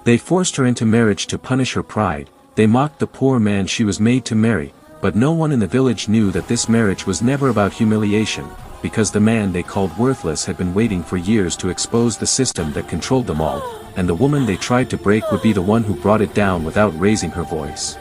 They forced her into marriage to punish her pride, they mocked the poor man she was made to marry, but no one in the village knew that this marriage was never about humiliation, because the man they called worthless had been waiting for years to expose the system that controlled them all, and the woman they tried to break would be the one who brought it down without raising her voice.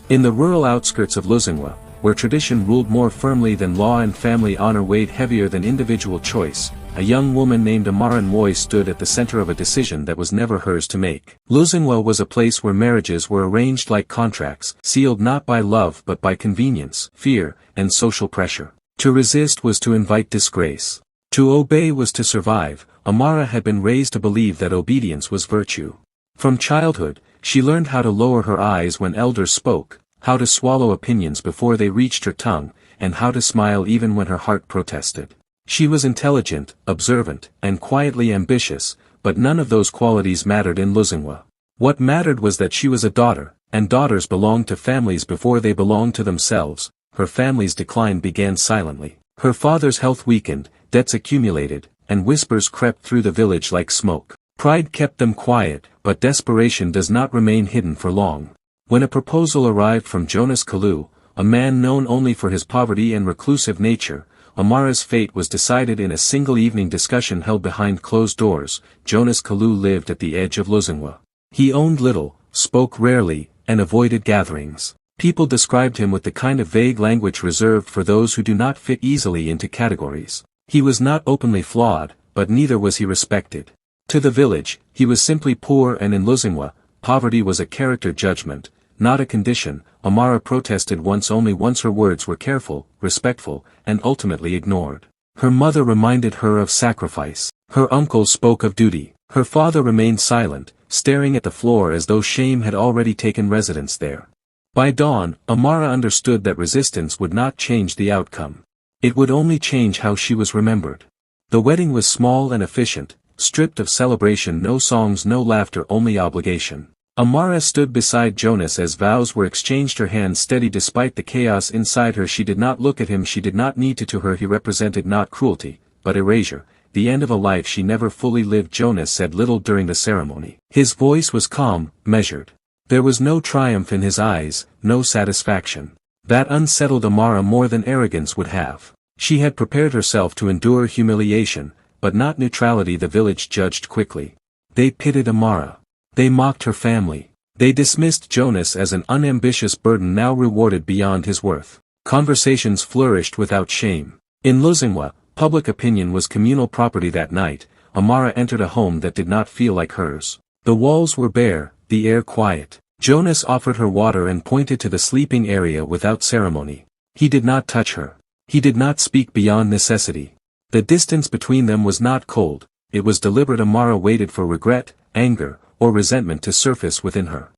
In the rural outskirts of Luzingwa, where tradition ruled more firmly than law and family honor weighed heavier than individual choice, a young woman named Amara Nwoy stood at the center of a decision that was never hers to make. Luzingwa was a place where marriages were arranged like contracts, sealed not by love but by convenience, fear, and social pressure. To resist was to invite disgrace. To obey was to survive. Amara had been raised to believe that obedience was virtue. From childhood, she learned how to lower her eyes when elders spoke, how to swallow opinions before they reached her tongue, and how to smile even when her heart protested. She was intelligent, observant, and quietly ambitious, but none of those qualities mattered in Luzingwa. What mattered was that she was a daughter, and daughters belonged to families before they belonged to themselves. Her family's decline began silently. Her father's health weakened, debts accumulated, and whispers crept through the village like smoke. Pride kept them quiet, but desperation does not remain hidden for long. When a proposal arrived from Jonas Kalu, a man known only for his poverty and reclusive nature, Amara's fate was decided in a single evening discussion held behind closed doors. Jonas Kalu lived at the edge of Luzingwa. He owned little, spoke rarely, and avoided gatherings. People described him with the kind of vague language reserved for those who do not fit easily into categories. He was not openly flawed, but neither was he respected. To the village, he was simply poor, and in Luzingwa, poverty was a character judgment, not a condition. Amara protested only once her words were careful, respectful, and ultimately ignored. Her mother reminded her of sacrifice. Her uncle spoke of duty. Her father remained silent, staring at the floor as though shame had already taken residence there. By dawn, Amara understood that resistance would not change the outcome. It would only change how she was remembered. The wedding was small and efficient, stripped of celebration, no songs, no laughter, only obligation. Amara stood beside Jonas as vows were exchanged, her hands steady despite the chaos inside her. She did not look at him, she did not need to her. He represented not cruelty, but erasure, the end of a life she never fully lived. Jonas said little during the ceremony. His voice was calm, measured. There was no triumph in his eyes, no satisfaction. That unsettled Amara more than arrogance would have. She had prepared herself to endure humiliation, but not neutrality. The village judged quickly. They pitted Amara. They mocked her family. They dismissed Jonas as an unambitious burden now rewarded beyond his worth. Conversations flourished without shame. In Luzingwa, public opinion was communal property. That night, Amara entered a home that did not feel like hers. The walls were bare, the air quiet. Jonas offered her water and pointed to the sleeping area without ceremony. He did not touch her. He did not speak beyond necessity. The distance between them was not cold, it was deliberate. Amara waited for regret, anger, or resentment to surface within her.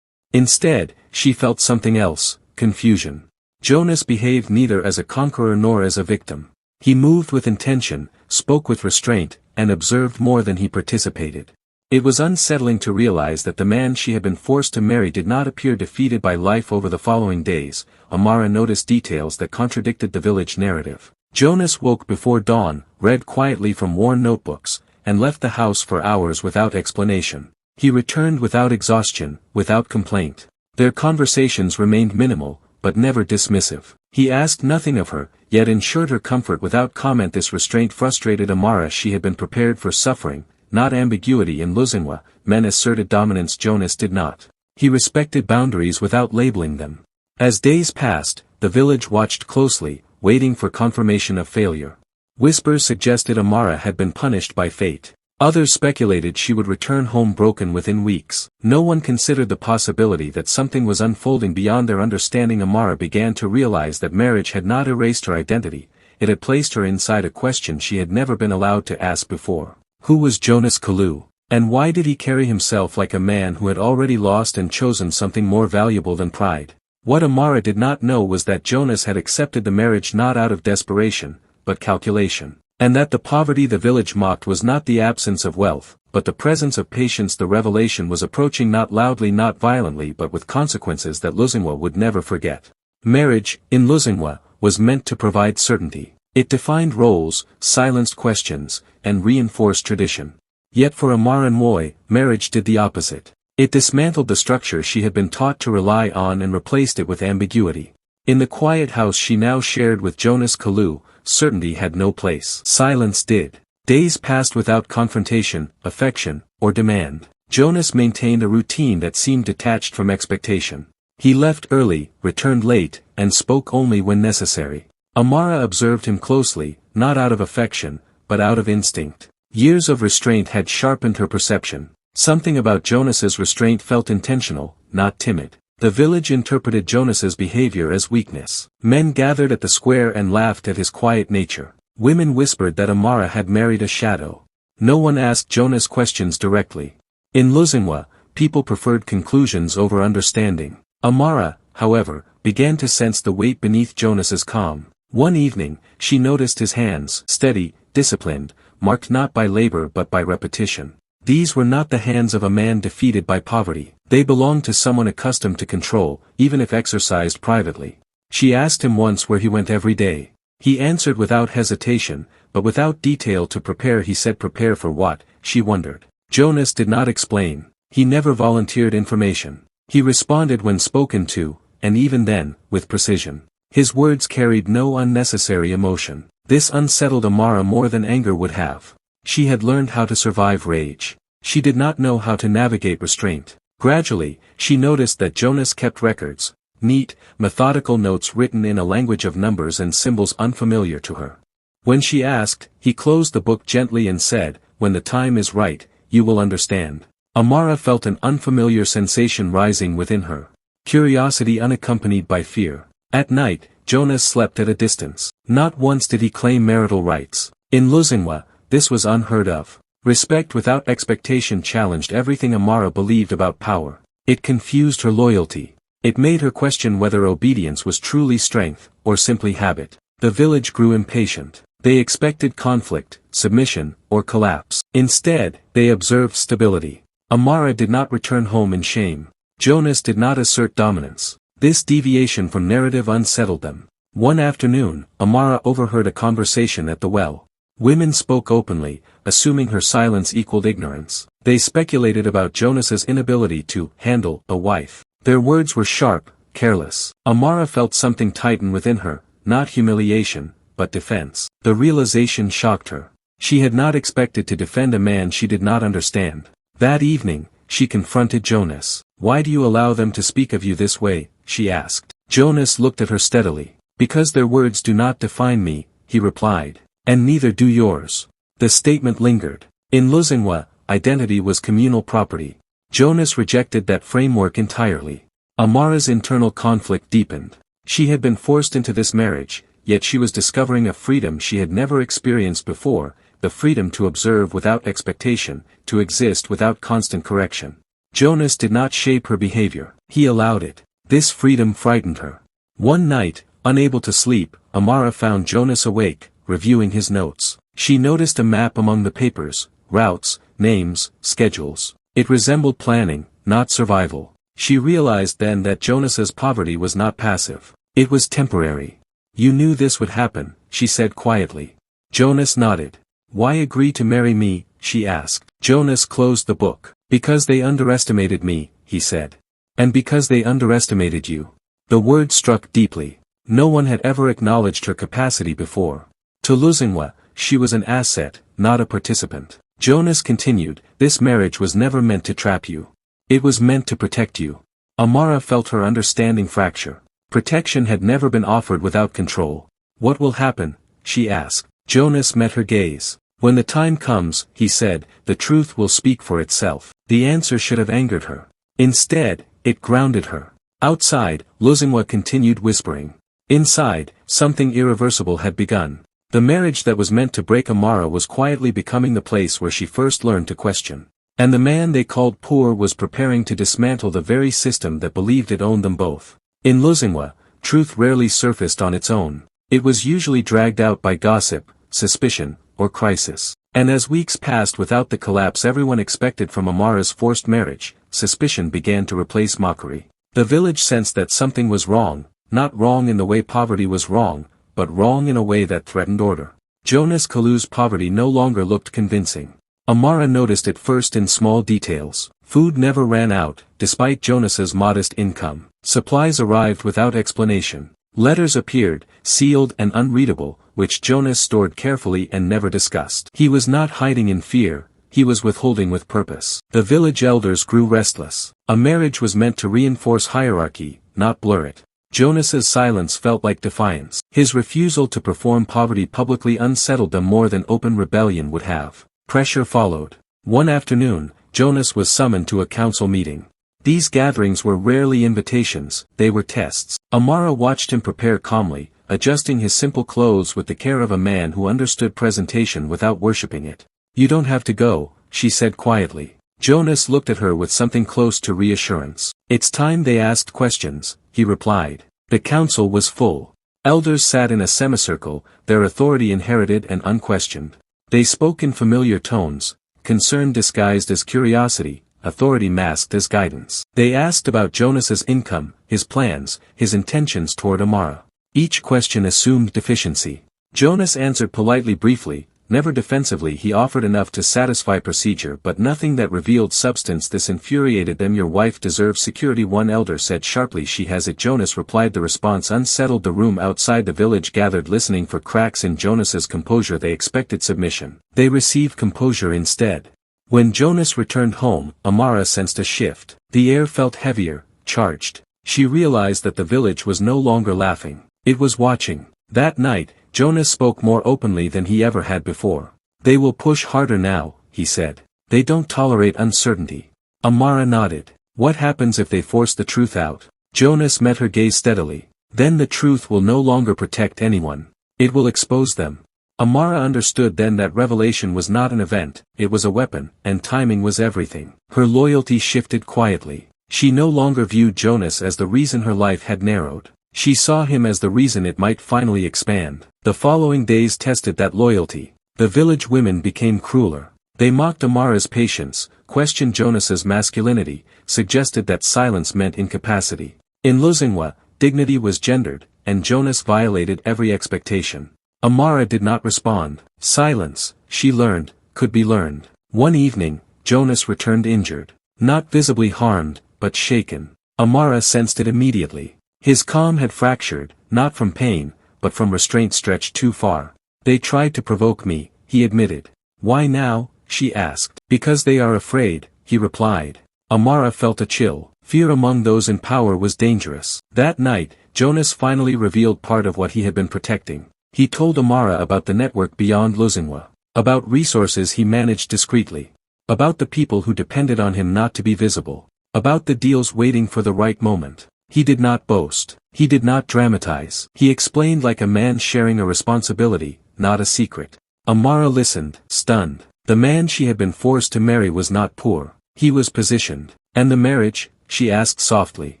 Instead, she felt something else, confusion. Jonas behaved neither as a conqueror nor as a victim. He moved with intention, spoke with restraint, and observed more than he participated. It was unsettling to realize that the man she had been forced to marry did not appear defeated by life. Over the following days, Amara noticed details that contradicted the village narrative. Jonas woke before dawn, read quietly from worn notebooks, and left the house for hours without explanation. He returned without exhaustion, without complaint. Their conversations remained minimal, but never dismissive. He asked nothing of her, yet ensured her comfort without comment. This restraint frustrated Amara. She had been prepared for suffering, not ambiguity. In Luzingwa, men asserted dominance. Jonas did not. He respected boundaries without labeling them. As days passed, the village watched closely, waiting for confirmation of failure. Whispers suggested Amara had been punished by fate. Others speculated she would return home broken within weeks. No one considered the possibility that something was unfolding beyond their understanding. Amara began to realize that marriage had not erased her identity, it had placed her inside a question she had never been allowed to ask before. Who was Jonas Kalu? And why did he carry himself like a man who had already lost and chosen something more valuable than pride? What Amara did not know was that Jonas had accepted the marriage not out of desperation, but calculation. And that the poverty the village mocked was not the absence of wealth, but the presence of patience. The revelation was approaching, not loudly, not violently, but with consequences that Luzingwa would never forget. Marriage, in Luzingwa, was meant to provide certainty. It defined roles, silenced questions, and reinforced tradition. Yet for Amara Moy, marriage did the opposite. It dismantled the structure she had been taught to rely on and replaced it with ambiguity. In the quiet house she now shared with Jonas Kalu, certainty had no place. Silence did. Days passed without confrontation, affection, or demand. Jonas maintained a routine that seemed detached from expectation. He left early, returned late, and spoke only when necessary. Amara observed him closely, not out of affection, but out of instinct. Years of restraint had sharpened her perception. Something about Jonas's restraint felt intentional, not timid. The village interpreted Jonas's behavior as weakness. Men gathered at the square and laughed at his quiet nature. Women whispered that Amara had married a shadow. No one asked Jonas questions directly. In Luzingwa, people preferred conclusions over understanding. Amara, however, began to sense the weight beneath Jonas's calm. One evening, she noticed his hands, steady, disciplined, marked not by labor but by repetition. These were not the hands of a man defeated by poverty. They belonged to someone accustomed to control, even if exercised privately. She asked him once where he went every day. He answered without hesitation, but without detail to prepare. He said prepare for what, she wondered. Jonas did not explain. He never volunteered information. He responded when spoken to, and even then, with precision. His words carried no unnecessary emotion. This unsettled Amara more than anger would have. She had learned how to survive rage. She did not know how to navigate restraint. Gradually, she noticed that Jonas kept records, neat, methodical notes written in a language of numbers and symbols unfamiliar to her. When she asked, he closed the book gently and said, "When the time is right, you will understand." Amara felt an unfamiliar sensation rising within her. Curiosity unaccompanied by fear. At night, Jonas slept at a distance. Not once did he claim marital rights. In Luzingwa, this was unheard of. Respect without expectation challenged everything Amara believed about power. It confused her loyalty. It made her question whether obedience was truly strength, or simply habit. The village grew impatient. They expected conflict, submission, or collapse. Instead, they observed stability. Amara did not return home in shame. Jonas did not assert dominance. This deviation from narrative unsettled them. One afternoon, Amara overheard a conversation at the well. Women spoke openly, assuming her silence equaled ignorance. They speculated about Jonas's inability to handle a wife. Their words were sharp, careless. Amara felt something tighten within her, not humiliation, but defense. The realization shocked her. She had not expected to defend a man she did not understand. That evening, she confronted Jonas. "Why do you allow them to speak of you this way?" she asked. Jonas looked at her steadily. "Because their words do not define me," he replied. "And neither do yours." The statement lingered. In Luzingwa, identity was communal property. Jonas rejected that framework entirely. Amara's internal conflict deepened. She had been forced into this marriage, yet she was discovering a freedom she had never experienced before, the freedom to observe without expectation, to exist without constant correction. Jonas did not shape her behavior. He allowed it. This freedom frightened her. One night, unable to sleep, Amara found Jonas awake, reviewing his notes. She noticed a map among the papers, routes, names, schedules. It resembled planning, not survival. She realized then that Jonas's poverty was not passive. It was temporary. "You knew this would happen," she said quietly. Jonas nodded. "Why agree to marry me?" she asked. Jonas closed the book. "Because they underestimated me," he said. "And because they underestimated you." The word struck deeply. No one had ever acknowledged her capacity before. To Luzingwa, she was an asset, not a participant. Jonas continued, "This marriage was never meant to trap you. It was meant to protect you." Amara felt her understanding fracture. Protection had never been offered without control. "What will happen?" she asked. Jonas met her gaze. "When the time comes," he said, "the truth will speak for itself." The answer should have angered her. Instead, it grounded her. Outside, Luzingwa continued whispering. Inside, something irreversible had begun. The marriage that was meant to break Amara was quietly becoming the place where she first learned to question. And the man they called poor was preparing to dismantle the very system that believed it owned them both. In Luzingwa, truth rarely surfaced on its own. It was usually dragged out by gossip, suspicion, or crisis. And as weeks passed without the collapse everyone expected from Amara's forced marriage, suspicion began to replace mockery. The village sensed that something was wrong, not wrong in the way poverty was wrong, but wrong in a way that threatened order. Jonas Kalu's poverty no longer looked convincing. Amara noticed it first in small details. Food never ran out, despite Jonas's modest income. Supplies arrived without explanation. Letters appeared, sealed and unreadable, which Jonas stored carefully and never discussed. He was not hiding in fear, he was withholding with purpose. The village elders grew restless. A marriage was meant to reinforce hierarchy, not blur it. Jonas's silence felt like defiance. His refusal to perform poverty publicly unsettled them more than open rebellion would have. Pressure followed. One afternoon, Jonas was summoned to a council meeting. These gatherings were rarely invitations, they were tests. Amara watched him prepare calmly, adjusting his simple clothes with the care of a man who understood presentation without worshipping it. "You don't have to go," she said quietly. Jonas looked at her with something close to reassurance. "It's time they asked questions," he replied. The council was full. Elders sat in a semicircle, their authority inherited and unquestioned. They spoke in familiar tones, concern disguised as curiosity, authority masked as guidance. They asked about Jonas's income, his plans, his intentions toward Amara. Each question assumed deficiency. Jonas answered politely briefly, never defensively. He offered enough to satisfy procedure but nothing that revealed substance. This infuriated them. "Your wife deserves security," one elder said sharply. "She has it," Jonas replied. The response unsettled the room outside. The village gathered listening for cracks in Jonas's composure. They expected submission. They received composure instead. When Jonas returned home, Amara sensed a shift. The air felt heavier, charged. She realized that the village was no longer laughing. It was watching. That night, Jonas spoke more openly than he ever had before. "They will push harder now," he said. "They don't tolerate uncertainty." Amara nodded. "What happens if they force the truth out?" Jonas met her gaze steadily. "Then the truth will no longer protect anyone. It will expose them." Amara understood then that revelation was not an event, it was a weapon, and timing was everything. Her loyalty shifted quietly. She no longer viewed Jonas as the reason her life had narrowed. She saw him as the reason it might finally expand. The following days tested that loyalty. The village women became crueler. They mocked Amara's patience, questioned Jonas's masculinity, suggested that silence meant incapacity. In Luzingwa, dignity was gendered, and Jonas violated every expectation. Amara did not respond. Silence, she learned, could be learned. One evening, Jonas returned injured. Not visibly harmed, but shaken. Amara sensed it immediately. His calm had fractured, not from pain, but from restraint stretched too far. "They tried to provoke me," he admitted. "Why now?" she asked. "Because they are afraid," he replied. Amara felt a chill. Fear among those in power was dangerous. That night, Jonas finally revealed part of what he had been protecting. He told Amara about the network beyond Luzingwa. About resources he managed discreetly. About the people who depended on him not to be visible. About the deals waiting for the right moment. He did not boast. He did not dramatize. He explained like a man sharing a responsibility, not a secret. Amara listened, stunned. The man she had been forced to marry was not poor. He was positioned. "And the marriage?" she asked softly.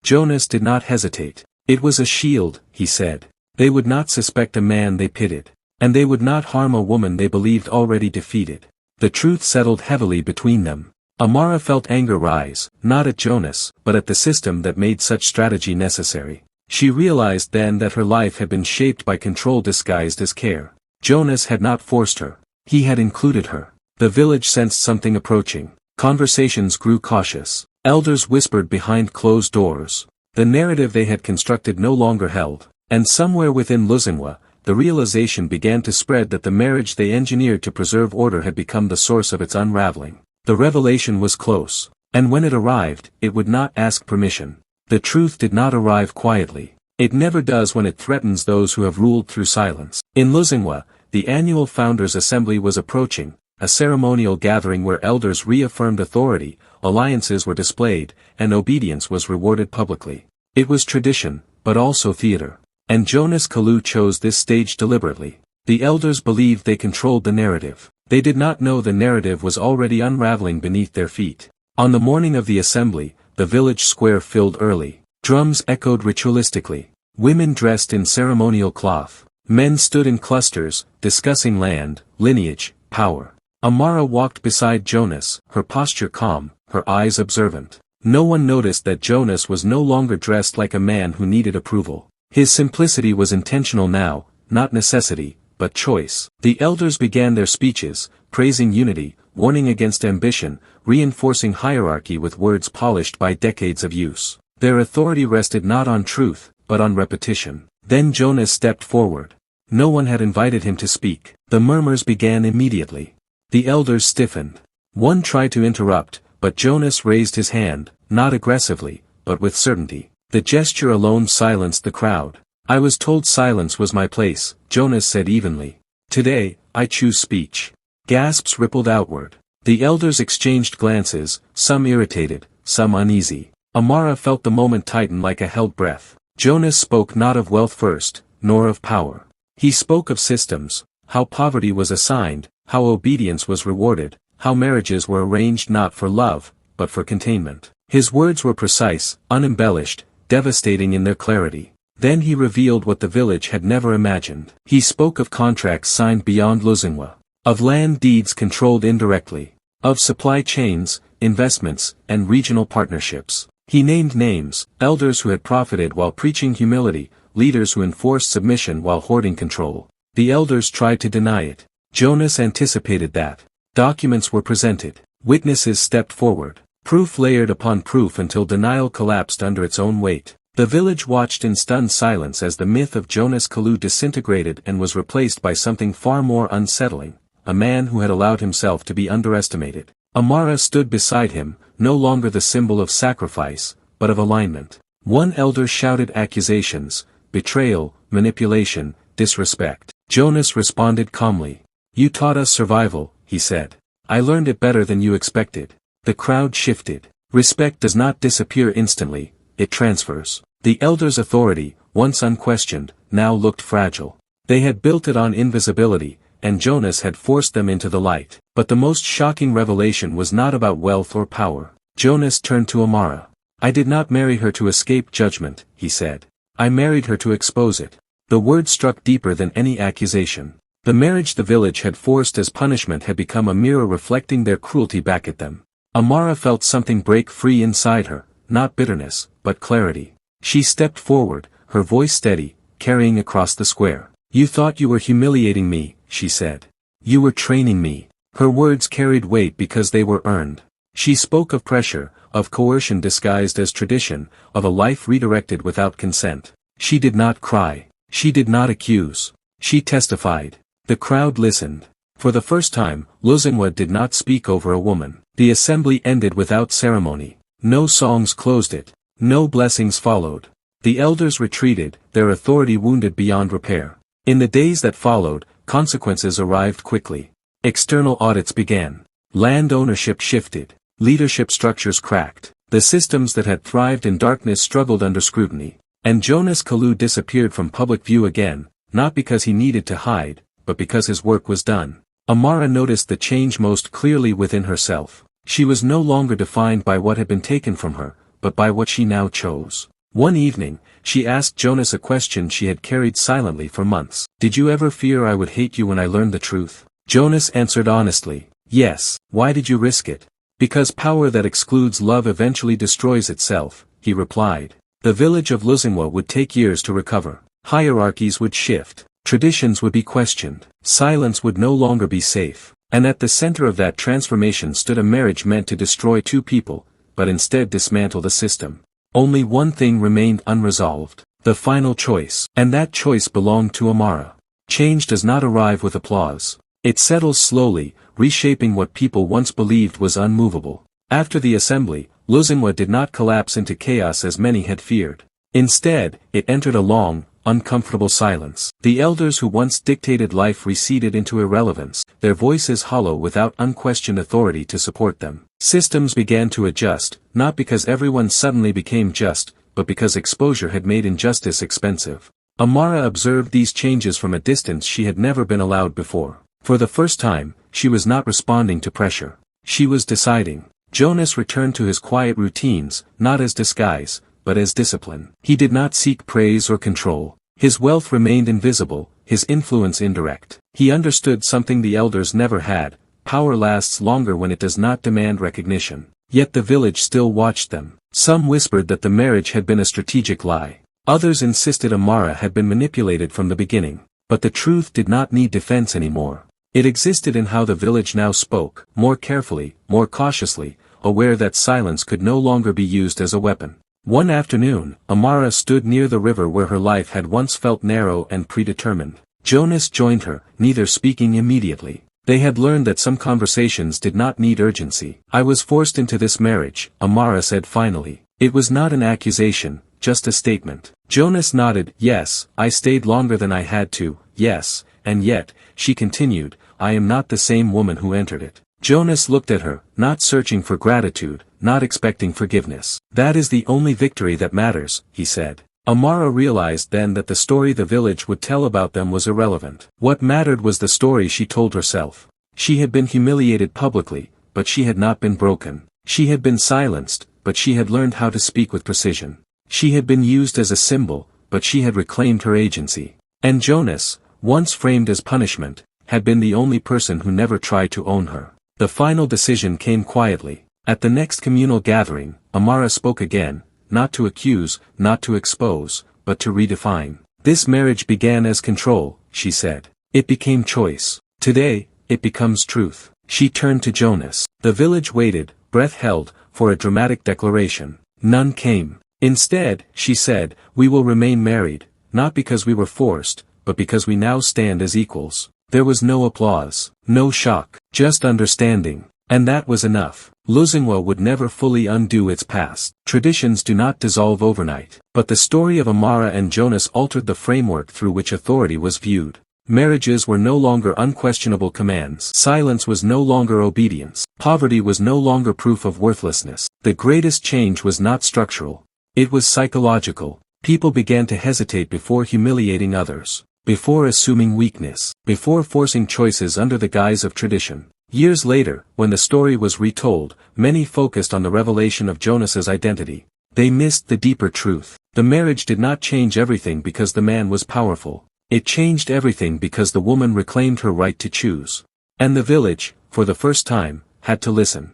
Jonas did not hesitate. "It was a shield," he said. They would not suspect a man they pitied. And they would not harm a woman they believed already defeated. The truth settled heavily between them. Amara felt anger rise, not at Jonas, but at the system that made such strategy necessary. She realized then that her life had been shaped by control disguised as care. Jonas had not forced her. He had included her. The village sensed something approaching. Conversations grew cautious. Elders whispered behind closed doors. The narrative they had constructed no longer held. And somewhere within Luzingwa, the realization began to spread that the marriage they engineered to preserve order had become the source of its unraveling. The revelation was close. And when it arrived, it would not ask permission. The truth did not arrive quietly. It never does when it threatens those who have ruled through silence. In Luzingwa, the annual Founders' Assembly was approaching, a ceremonial gathering where elders reaffirmed authority, alliances were displayed, and obedience was rewarded publicly. It was tradition, but also theater. And Jonas Kalu chose this stage deliberately. The elders believed they controlled the narrative. They did not know the narrative was already unraveling beneath their feet. On the morning of the assembly, the village square filled early. Drums echoed ritualistically. Women dressed in ceremonial cloth. Men stood in clusters, discussing land, lineage, power. Amara walked beside Jonas, her posture calm, her eyes observant. No one noticed that Jonas was no longer dressed like a man who needed approval. His simplicity was intentional now, not necessity, but choice. The elders began their speeches, praising unity, warning against ambition, reinforcing hierarchy with words polished by decades of use. Their authority rested not on truth, but on repetition. Then Jonas stepped forward. No one had invited him to speak. The murmurs began immediately. The elders stiffened. One tried to interrupt, but Jonas raised his hand, not aggressively, but with certainty. The gesture alone silenced the crowd. I was told silence was my place, Jonas said evenly. Today, I choose speech. Gasps rippled outward. The elders exchanged glances, some irritated, some uneasy. Amara felt the moment tighten like a held breath. Jonas spoke not of wealth first, nor of power. He spoke of systems, how poverty was assigned, how obedience was rewarded, how marriages were arranged not for love, but for containment. His words were precise, unembellished, devastating in their clarity. Then he revealed what the village had never imagined. He spoke of contracts signed beyond Luzingwa, of land deeds controlled indirectly, of supply chains, investments, and regional partnerships. He named names, elders who had profited while preaching humility, leaders who enforced submission while hoarding control. The elders tried to deny it. Jonas anticipated that. Documents were presented. Witnesses stepped forward. Proof layered upon proof until denial collapsed under its own weight. The village watched in stunned silence as the myth of Jonas Kalu disintegrated and was replaced by something far more unsettling, a man who had allowed himself to be underestimated. Amara stood beside him, no longer the symbol of sacrifice, but of alignment. One elder shouted accusations, betrayal, manipulation, disrespect. Jonas responded calmly. You taught us survival, he said. I learned it better than you expected. The crowd shifted. Respect does not disappear instantly, it transfers. The elders' authority, once unquestioned, now looked fragile. They had built it on invisibility, and Jonas had forced them into the light. But the most shocking revelation was not about wealth or power. Jonas turned to Amara. I did not marry her to escape judgment, he said. I married her to expose it. The word struck deeper than any accusation. The marriage the village had forced as punishment had become a mirror reflecting their cruelty back at them. Amara felt something break free inside her, not bitterness, but clarity. She stepped forward, her voice steady, carrying across the square. You thought you were humiliating me, she said. You were training me. Her words carried weight because they were earned. She spoke of pressure, of coercion disguised as tradition, of a life redirected without consent. She did not cry. She did not accuse. She testified. The crowd listened. For the first time, Luzingwa did not speak over a woman. The assembly ended without ceremony. No songs closed it. No blessings followed. The elders retreated, their authority wounded beyond repair. In the days that followed, consequences arrived quickly. External audits began. Land ownership shifted. Leadership structures cracked. The systems that had thrived in darkness struggled under scrutiny. And Jonas Kalu disappeared from public view again, not because he needed to hide, but because his work was done. Amara noticed the change most clearly within herself. She was no longer defined by what had been taken from her, but by what she now chose. One evening, she asked Jonas a question she had carried silently for months. Did you ever fear I would hate you when I learned the truth? Jonas answered honestly, yes. Why did you risk it? Because power that excludes love eventually destroys itself, he replied. The village of Luzingwa would take years to recover. Hierarchies would shift. Traditions would be questioned. Silence would no longer be safe. And at the center of that transformation stood a marriage meant to destroy two people, but instead dismantle the system. Only one thing remained unresolved. The final choice. And that choice belonged to Amara. Change does not arrive with applause. It settles slowly, reshaping what people once believed was unmovable. After the assembly, Luzingwa did not collapse into chaos as many had feared. Instead, it entered a long, uncomfortable silence. The elders who once dictated life receded into irrelevance, their voices hollow without unquestioned authority to support them. Systems began to adjust, not because everyone suddenly became just, but because exposure had made injustice expensive. Amara observed these changes from a distance she had never been allowed before. For the first time, she was not responding to pressure. She was deciding. Jonas returned to his quiet routines, not as disguise, but as discipline. He did not seek praise or control. His wealth remained invisible, his influence indirect. He understood something the elders never had: power lasts longer when it does not demand recognition. Yet the village still watched them. Some whispered that the marriage had been a strategic lie. Others insisted Amara had been manipulated from the beginning. But the truth did not need defense anymore. It existed in how the village now spoke, more carefully, more cautiously, aware that silence could no longer be used as a weapon. One afternoon, Amara stood near the river where her life had once felt narrow and predetermined. Jonas joined her, neither speaking immediately. They had learned that some conversations did not need urgency. "I was forced into this marriage," Amara said finally. It was not an accusation, just a statement. Jonas nodded. "Yes, I stayed longer than I had to, yes, and yet," she continued, "I am not the same woman who entered it." Jonas looked at her, not searching for gratitude, not expecting forgiveness. "That is the only victory that matters," he said. Amara realized then that the story the village would tell about them was irrelevant. What mattered was the story she told herself. She had been humiliated publicly, but she had not been broken. She had been silenced, but she had learned how to speak with precision. She had been used as a symbol, but she had reclaimed her agency. And Jonas, once framed as punishment, had been the only person who never tried to own her. The final decision came quietly. At the next communal gathering, Amara spoke again, not to accuse, not to expose, but to redefine. "This marriage began as control," she said. "It became choice. Today, it becomes truth." She turned to Jonas. The village waited, breath held, for a dramatic declaration. None came. Instead, she said, "We will remain married, not because we were forced, but because we now stand as equals." There was no applause, no shock, just understanding. And that was enough. Lozingwa would never fully undo its past. Traditions do not dissolve overnight. But the story of Amara and Jonas altered the framework through which authority was viewed. Marriages were no longer unquestionable commands. Silence was no longer obedience. Poverty was no longer proof of worthlessness. The greatest change was not structural. It was psychological. People began to hesitate before humiliating others, before assuming weakness, before forcing choices under the guise of tradition. Years later, when the story was retold, many focused on the revelation of Jonas's identity. They missed the deeper truth. The marriage did not change everything because the man was powerful. It changed everything because the woman reclaimed her right to choose. And the village, for the first time, had to listen.